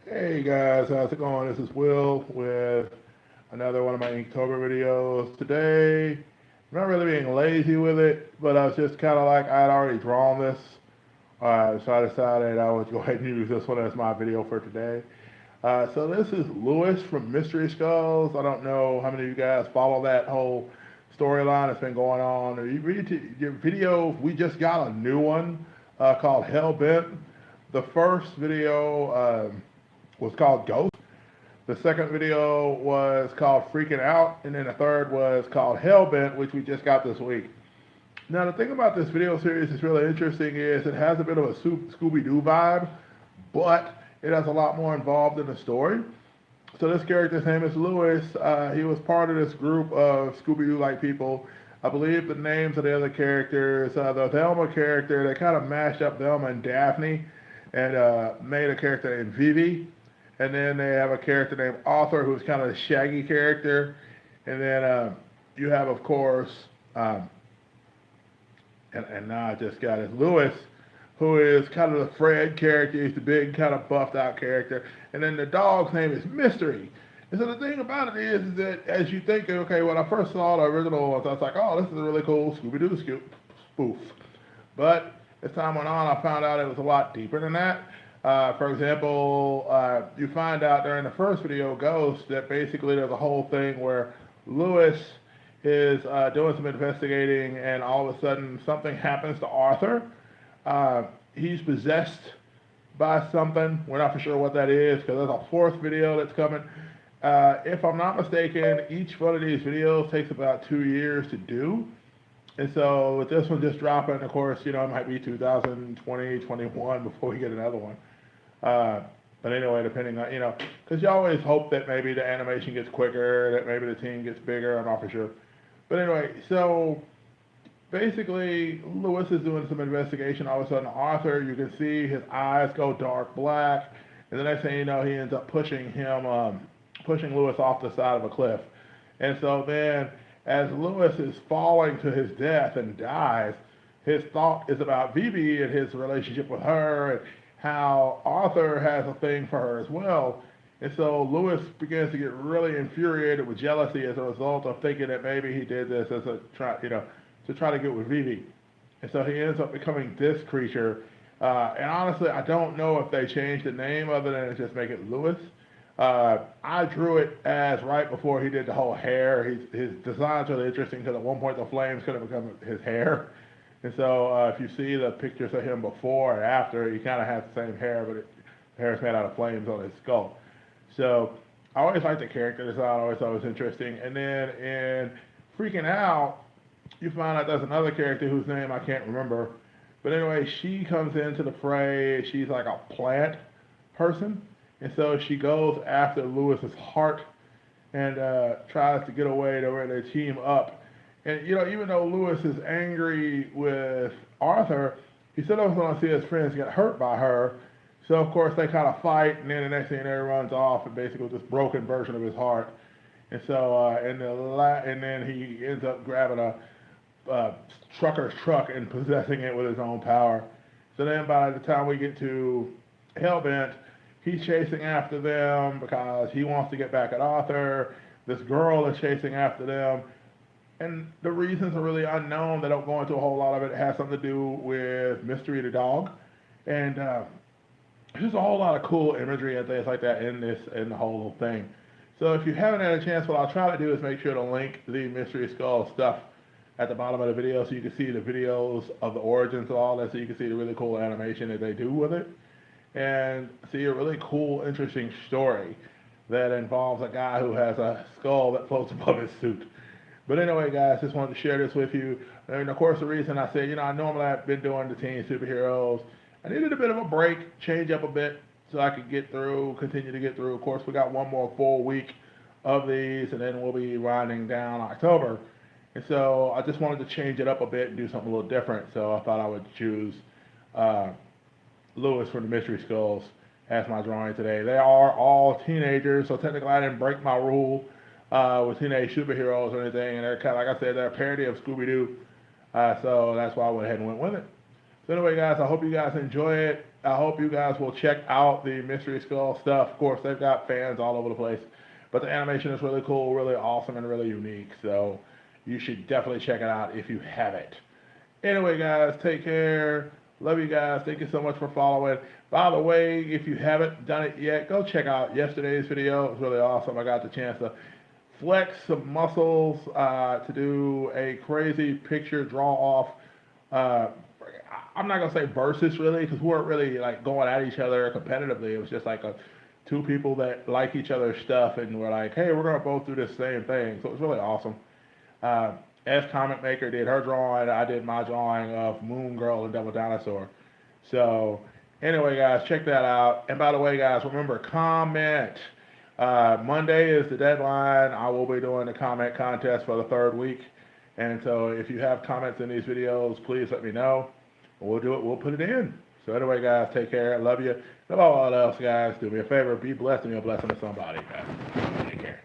Hey guys, how's it going? This is Will with another one of my Inktober videos. Today, I'm not really being lazy with it, but I was just kind of like I'd already drawn this, so I decided I would go ahead and use this one as my video for today. So this is Lewis from Mystery Skulls. I don't know how many of you guys follow that whole storyline that's been going on. You read your video. We just got a new one called Hellbent. The first video was called Ghost. The second video was called Freaking Out, and then the third was called Hellbent, which we just got this week. Now, the thing about this video series that's really interesting is it has a bit of a Scooby Doo vibe, but it has a lot more involved in the story. So this character's name is Lewis. He was part of this group of Scooby Doo like people. I believe the names of the other characters, the Thelma character, they kind of mashed up Thelma and Daphne and made a character named Vivi. And then they have a character named Arthur, who's kind of a shaggy character. And then you have, of course, and now I just got it, Lewis, who is kind of the Fred character. He's the big, kind of buffed out character. And then the dog's name is Mystery. And so the thing about it is that as you think, okay, when I first saw the original ones, I was like, oh, this is a really cool Scooby Doo spoof. But as time went on, I found out it was a lot deeper than that. For example, you find out during the first video, Ghost, that basically there's a whole thing where Lewis is doing some investigating, and all of a sudden something happens to Arthur. He's possessed by something. We're not for sure what that is because there's a fourth video that's coming. If I'm not mistaken, each one of these videos takes about 2 years to do. And so with this one just dropping, of course, it might be 2020, 21 before we get another one. But anyway, depending on, because you always hope that maybe the animation gets quicker, that maybe the team gets bigger. I'm not for sure. But anyway, so basically, Lewis is doing some investigation. All of a sudden, Arthur, you can see his eyes go dark black. And the next thing you know, he ends up pushing Lewis off the side of a cliff. And so then, as Lewis is falling to his death and dies, his thought is about Vivi and his relationship with her and how Arthur has a thing for her as well. And so Lewis begins to get really infuriated with jealousy as a result of thinking that maybe he did this as to try to get with Vivi. And so he ends up becoming this creature. And honestly, I don't know if they changed the name other than just make it Lewis. I drew it as right before he did the whole hair. His design's really interesting because at one point the flames could have become his hair. And so if you see the pictures of him before and after, he kind of has the same hair, but the hair is made out of flames on his skull. So I always liked the character design. I always thought it was interesting. And then in Freaking Out, you find out there's another character whose name I can't remember. But anyway, she comes into the fray. She's like a plant person. And so she goes after Lewis's heart and tries to get away to where they team up. And, even though Lewis is angry with Arthur, he still doesn't want to see his friends get hurt by her. So, of course, they kind of fight, and then the next thing he runs off and basically this broken version of his heart. And so, and then he ends up grabbing a trucker's truck and possessing it with his own power. So then by the time we get to Hellbent, he's chasing after them because he wants to get back at Arthur. This girl is chasing after them. And the reasons are really unknown. They don't go into a whole lot of it. It has something to do with Mystery the dog. And there's a whole lot of cool imagery and things like that in the whole thing. So if you haven't had a chance, what I'll try to do is make sure to link the Mystery Skull stuff at the bottom of the video so you can see the videos of the origins of all that, so you can see the really cool animation that they do with it. And see a really cool, interesting story that involves a guy who has a skull that floats above his suit. But anyway, guys, just wanted to share this with you. And of course, the reason I said, I normally have been doing the teen superheroes. I needed a bit of a break, change up a bit so I could continue to get through. Of course, we got one more full week of these, and then we'll be winding down October. And so I just wanted to change it up a bit and do something a little different. So I thought I would choose Lewis from the Mystery Skulls as my drawing today. They are all teenagers, so technically I didn't break my rule with teenage superheroes or anything. And they're kind of, like I said, they're a parody of Scooby Doo. So that's why I went ahead and went with it. So anyway, guys, I hope you guys enjoy it. I hope you guys will check out the Mystery Skull stuff. Of course, they've got fans all over the place, but the animation is really cool, really awesome, and really unique. So you should definitely check it out if you haven't. Anyway, guys, take care. Love you guys. Thank you so much for following. By the way, if you haven't done it yet, go check out yesterday's video. It was really awesome. I got the chance to flex some muscles to do a crazy picture draw off. Uh, I'm not gonna say versus really, because we weren't really like going at each other competitively. It was just like two people that like each other's stuff, and we're like, hey, we're gonna both do the same thing. So it was really awesome. Uh, S Comic Maker did her drawing. I did my drawing of Moon Girl and Devil Dinosaur. So anyway, guys, check that out. And by the way, guys, remember, comment. Monday is the deadline. I will be doing the comment contest for the third week. And so if you have comments in these videos, please let me know. We'll do it. We'll put it in. So anyway, guys, take care. I love you. Above all else, guys, do me a favor. Be blessed and be a blessing to somebody, guys. Take care.